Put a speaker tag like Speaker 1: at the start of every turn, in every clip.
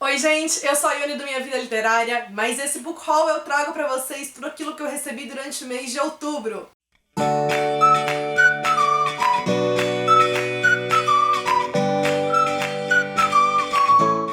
Speaker 1: Oi gente, eu sou a Ione do Minha Vida Literária, mas esse book haul eu trago pra vocês tudo aquilo que eu recebi durante o mês de outubro.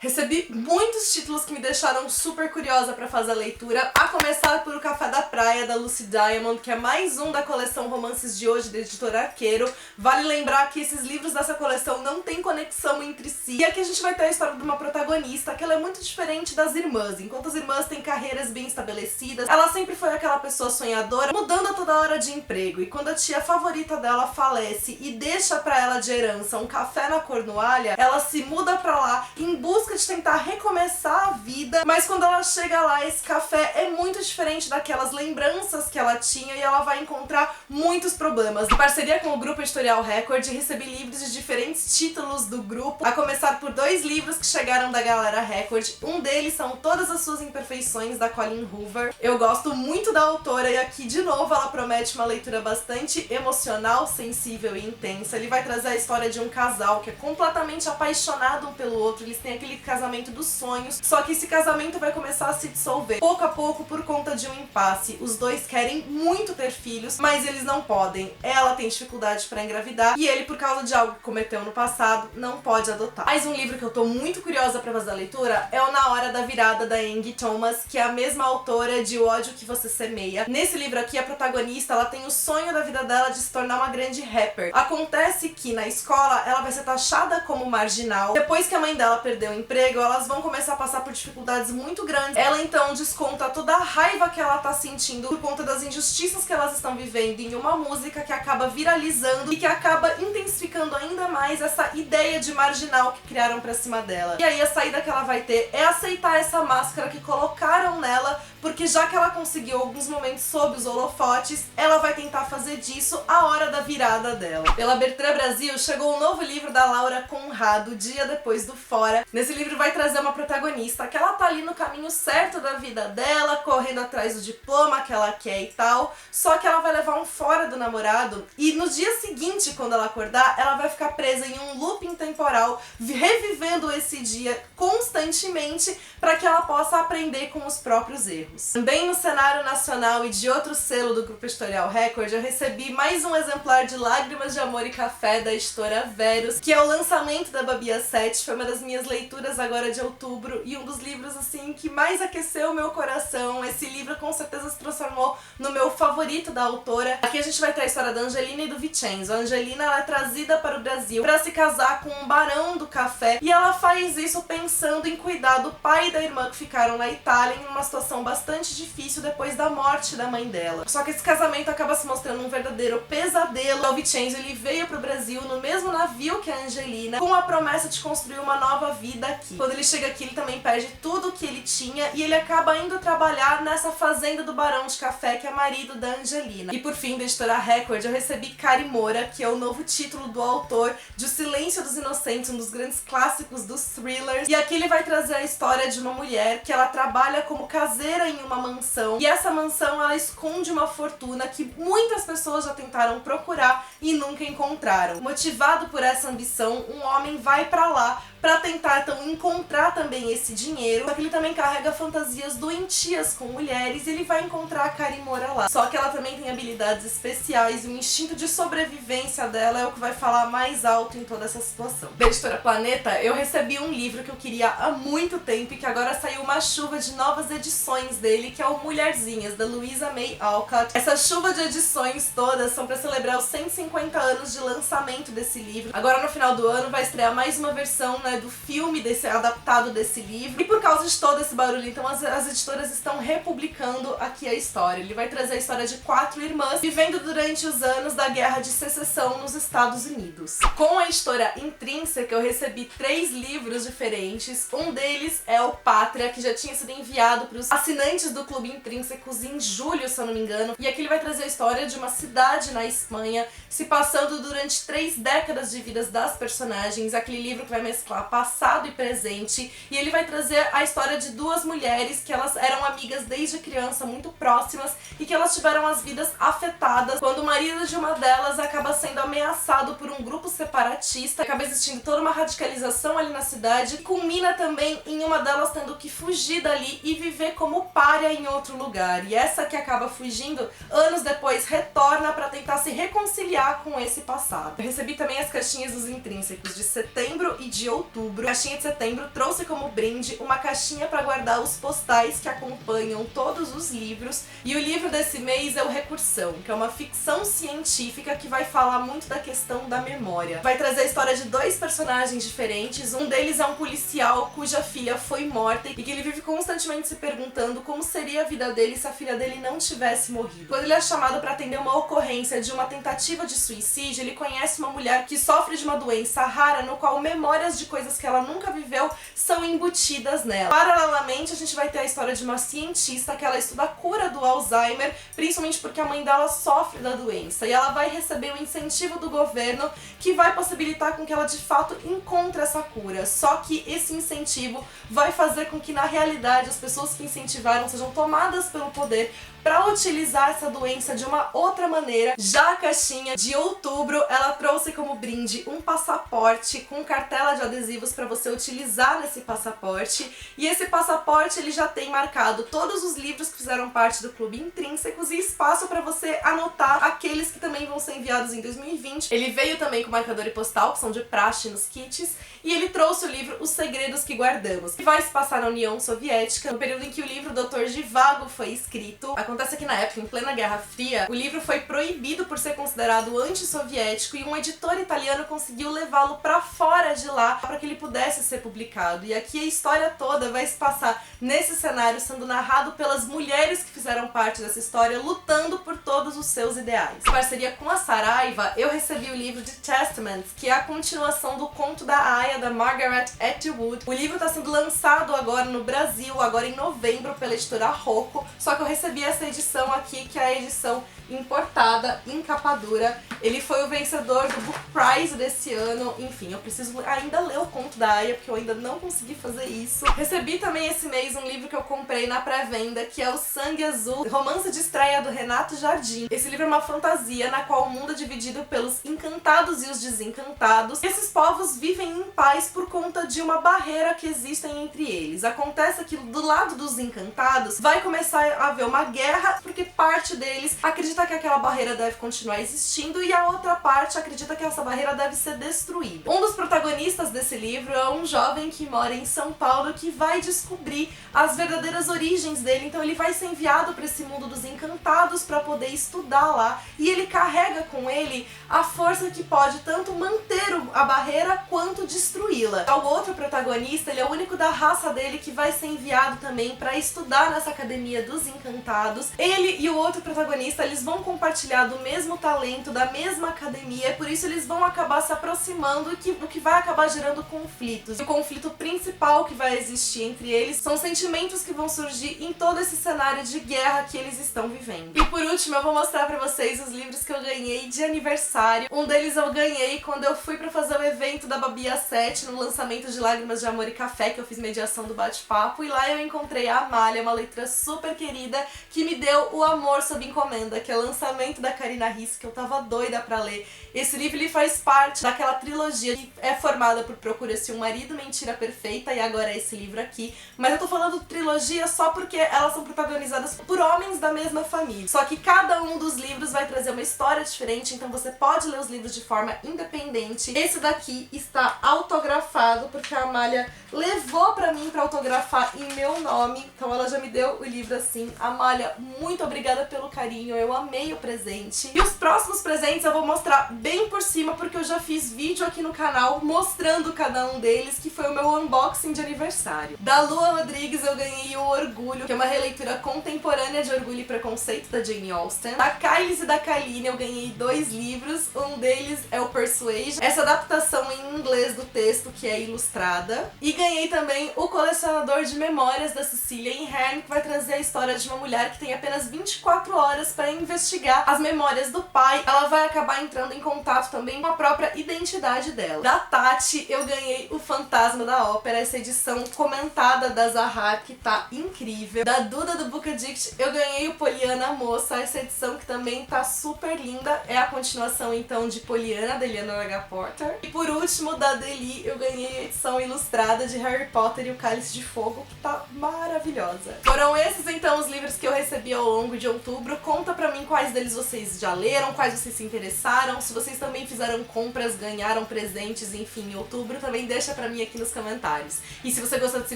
Speaker 1: Recebi muitos títulos que me deixaram super curiosa pra fazer a leitura, a começar por O Café da Praia, da Lucy Diamond, que é mais um da coleção Romances de Hoje, da editora Arqueiro. Vale lembrar que esses livros dessa coleção não têm conexão entre si. E aqui a gente vai ter a história de uma protagonista, que ela é muito diferente das irmãs. Enquanto as irmãs têm carreiras bem estabelecidas, ela sempre foi aquela pessoa sonhadora, mudando a toda hora de emprego. E quando a tia favorita dela falece e deixa pra ela de herança um café na Cornualha, ela se muda pra lá em busca de tentar recomeçar a vida, mas quando ela chega lá, esse café é muito diferente daquelas lembranças que ela tinha e ela vai encontrar muitos problemas. Em parceria com o Grupo Editorial Record, recebi livros de diferentes títulos do grupo, a começar por 2 livros que chegaram da galera Record. Um deles são Todas as Suas Imperfeições, da Colleen Hoover. Eu gosto muito da autora e aqui, de novo, ela promete uma leitura bastante emocional, sensível e intensa. Ele vai trazer a história de um casal que é completamente apaixonado um pelo outro, eles têm aquele casamento dos sonhos, só que esse casamento vai começar a se dissolver pouco a pouco por conta de um impasse. Os dois querem muito ter filhos, mas eles não podem. Ela tem dificuldade pra engravidar e ele, por causa de algo que cometeu no passado, não pode adotar. Mais um livro que eu tô muito curiosa pra fazer a leitura é o Na Hora da Virada, da Angie Thomas, que é a mesma autora de O Ódio que Você Semeia. Nesse livro aqui, a protagonista, ela tem o sonho da vida dela de se tornar uma grande rapper. Acontece que na escola ela vai ser taxada como marginal. Depois que a mãe dela perdeu o emprego, elas vão começar a passar por dificuldades muito grandes. Ela então desconta toda a raiva que ela tá sentindo por conta das injustiças que elas estão vivendo em uma música que acaba viralizando e que acaba intensificando ainda mais essa ideia de marginal que criaram pra cima dela. E aí a saída que ela vai ter é aceitar essa máscara que colocaram nela, porque já que ela conseguiu alguns momentos sob os holofotes, ela vai tentar fazer disso a hora da virada dela. Pela Bertrand Brasil chegou um novo livro da Laura Conrado, Dia Depois do Fora. Nesse livro vai trazer uma protagonista que ela tá ali no caminho certo da vida dela, correndo atrás do diploma que ela quer e tal, só que ela vai levar um fora do namorado e no dia seguinte, quando ela acordar, ela vai ficar presa em um looping temporal, revivendo esse dia constantemente para que ela possa aprender com os próprios erros. Também no cenário nacional e de outro selo do Grupo Editorial Record, eu recebi mais um exemplar de Lágrimas de Amor e Café, da editora Verus, que é o lançamento da Babia 7, foi uma das minhas leituras agora de outubro e um dos livros assim que mais aqueceu o meu coração. Esse livro com certeza se transformou no meu favorito da autora. Aqui a gente vai ter a história da Angelina e do Vincenzo. A Angelina, ela é trazida para o Brasil para se casar com um barão do café e ela faz isso pensando em cuidar do pai e da irmã que ficaram na Itália em uma situação bastante difícil depois da morte da mãe dela. Só que esse casamento acaba se mostrando um verdadeiro pesadelo. O Vincenzo, ele veio pro Brasil no mesmo navio que a Angelina, com a promessa de construir uma nova vida aqui. Quando ele chega aqui, ele também perde tudo que ele tinha e ele acaba indo trabalhar nessa fazenda do Barão de Café, que é marido da Angelina. E por fim, da editora Record, eu recebi Carimora, que é o novo título do autor de O Silêncio dos Inocentes, um dos grandes clássicos dos thrillers. E aqui ele vai trazer a história de uma mulher que ela trabalha como caseira em uma mansão, e essa mansão ela esconde uma fortuna que muitas pessoas já tentaram procurar e nunca encontraram. Motivado por essa ambição, um homem vai pra lá pra tentar então encontrar também esse dinheiro, só que ele também carrega fantasias doentias com mulheres e ele vai encontrar a Carimora lá. Só que ela também tem habilidades especiais e o instinto de sobrevivência dela é o que vai falar mais alto em toda essa situação. Da editora Planeta, eu recebi um livro que eu queria há muito tempo e que agora saiu uma chuva de novas edições dele, que é o Mulherzinhas, da Louisa May Alcott. Essa chuva de edições todas são pra celebrar os 150 anos de lançamento desse livro. Agora no final do ano vai estrear mais uma versão, né, do filme adaptado desse livro. E por causa de todo esse barulho, então as editoras estão republicando aqui a história. Ele vai trazer a história de 4 irmãs vivendo durante os anos da Guerra de Secessão nos Estados Unidos. Com a editora Intrínseca, eu recebi 3 livros diferentes. Um deles é o Pátria, que já tinha sido enviado para os assinantes do Clube Intrínsecos em julho, se eu não me engano. E aqui ele vai trazer a história de uma cidade na Espanha, se passando durante 3 décadas de vidas das personagens. Aquele livro que vai mesclar passado e presente, e ele vai trazer a história de duas mulheres que elas eram amigas desde criança, muito próximas, e que elas tiveram as vidas afetadas quando o marido de uma delas acaba sendo ameaçado por um grupo separatista, acaba existindo toda uma radicalização ali na cidade, e culmina também em uma delas tendo que fugir dali e viver como pária em outro lugar. E essa que acaba fugindo, anos depois retorna para tentar se reconciliar com esse passado. Eu recebi também as caixinhas dos intrínsecos de setembro e de outubro. A caixinha de setembro trouxe como brinde uma caixinha para guardar os postais que acompanham todos os livros, e o livro desse mês é o Recursão, que é uma ficção científica que vai falar muito da questão da memória. Vai trazer a história de dois personagens diferentes. Um deles é um policial cuja filha foi morta e que ele vive constantemente se perguntando como seria a vida dele se a filha dele não tivesse morrido. Quando ele é chamado para atender uma ocorrência de uma tentativa de suicídio, ele conhece uma mulher que sofre de uma doença rara no qual memórias de coisas que ela nunca viveu são embutidas nela. Paralelamente, a gente vai ter a história de uma cientista que ela estuda a cura do Alzheimer, principalmente porque a mãe dela sofre da doença, e ela vai receber o incentivo do governo que vai possibilitar com que ela de fato encontre essa cura. Só que esse incentivo vai fazer com que na realidade as pessoas que incentivaram sejam tomadas pelo poder para utilizar essa doença de uma outra maneira. Já a caixinha de outubro, ela trouxe como brinde um passaporte com cartela de adesivos para você utilizar nesse passaporte, e esse passaporte ele já tem marcado todos os livros que fizeram parte do Clube Intrínsecos e espaço para você anotar aqueles que também vão ser enviados em 2020. Ele veio também com marcador e postal, que são de praxe nos kits, e ele trouxe o livro Os Segredos que Guardamos, que vai se passar na União Soviética, no período em que o livro Dr. Zhivago foi escrito. Acontece que na época, em plena Guerra Fria, o livro foi proibido por ser considerado antissoviético, e um editor italiano conseguiu levá-lo para fora de lá para que ele pudesse ser publicado. E aqui a história toda vai se passar nesse cenário, sendo narrado pelas mulheres que fizeram parte dessa história, lutando por todos os seus ideais. Em parceria com a Saraiva, eu recebi o livro The Testaments, que é a continuação do Conto da Aya, da Margaret Atwood. O livro está sendo lançado agora no Brasil, agora em novembro, pela editora Rocco, só que eu recebi essa edição aqui, que é a edição importada, em capa dura. Ele foi o vencedor do Book Prize desse ano. Enfim, eu preciso ainda ler o Conto da Aya, porque eu ainda não consegui fazer isso. Recebi também esse mês um livro que eu comprei na pré-venda, que é o Sangue Azul, romance de estreia do Renato Jardim. Esse livro é uma fantasia na qual o mundo é dividido pelos encantados e os desencantados. Esses povos vivem em paz por conta de uma barreira que existe entre eles. Acontece que do lado dos encantados vai começar a haver uma guerra, porque parte deles acredita que aquela barreira deve continuar existindo e a outra parte acredita que essa barreira deve ser destruída. Um dos protagonistas desse livro é um jovem que mora em São Paulo, que vai descobrir as verdadeiras origens dele. Então ele vai ser enviado para esse mundo dos encantados para poder estudar lá, e ele carrega com ele a força que pode tanto manter a barreira quanto destruí-la. O outro protagonista, ele é o único da raça dele que vai ser enviado também para estudar nessa academia dos encantados. Ele e o outro protagonista, eles vão compartilhar do mesmo talento, da mesma academia, e por isso eles vão acabar se aproximando, o que vai acabar gerando conflitos. E o conflito principal que vai existir entre eles são sentimentos que vão surgir em todo esse cenário de guerra que eles estão vivendo. E por último, eu vou mostrar pra vocês os livros que eu ganhei de aniversário. Um deles eu ganhei quando eu fui pra fazer o evento da Babi A7, no lançamento de Lágrimas de Amor e Café, que eu fiz mediação do bate-papo, e lá eu encontrei a Amália, uma leitora super querida, que me deu O Amor Sob Encomenda, que é o lançamento da Karina Risse, que eu tava doida pra ler. Esse livro ele faz parte daquela trilogia que é formada por Procura-se um Marido, Mentira Perfeita e agora é esse livro aqui. Mas eu tô falando trilogia só porque elas são protagonizadas por homens da mesma família. Só que cada um dos livros vai trazer uma história diferente, então você pode ler os livros de forma independente. Esse daqui está autografado porque a Amália levou pra mim pra autografar em meu nome, então ela já me deu o livro assim. Amália, muito obrigada pelo carinho, eu amei o presente. E os próximos presentes eu vou mostrar bem por cima, porque eu já fiz vídeo aqui no canal mostrando cada um deles, que foi o meu unboxing de aniversário. Da Lua Rodrigues eu ganhei o Orgulho, que é uma releitura contemporânea de Orgulho e Preconceito, da Jane Austen. Da Kylie e da Kaline eu ganhei 2 livros, um deles é o Persuasion, essa adaptação em inglês do texto que é ilustrada. E ganhei também o Colecionador de Memórias, da Cecília Ahern, que vai trazer a história de uma mulher que tem apenas 24 horas para investigar as memórias do pai. Ela vai acabar entrando em contato também com a própria identidade dela. Da Tati eu eu ganhei O Fantasma da Ópera, essa edição comentada da Zahar, que tá incrível. Da Duda do Book Addict eu ganhei o Poliana Moça, essa edição que também tá super linda. É a continuação então de Poliana, da Eliana H. Porter. E por último, da Deli, eu ganhei a edição ilustrada de Harry Potter e o Cálice de Fogo, que tá maravilhosa. Foram esses então os livros que eu recebi ao longo de outubro. Conta pra mim quais deles vocês já leram, quais vocês se interessaram, se vocês também fizeram compras, ganharam presentes, enfim, em outubro, também deixa pra mim aqui nos comentários. E se você gostou desse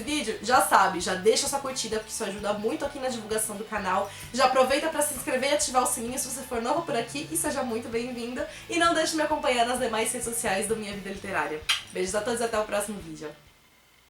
Speaker 1: vídeo, já sabe, já deixa sua curtida, porque isso ajuda muito aqui na divulgação do canal. Já aproveita pra se inscrever e ativar o sininho se você for novo por aqui, e seja muito bem-vinda. E não deixe de me acompanhar nas demais redes sociais do Minha Vida Literária. Beijos a todos e até o próximo vídeo.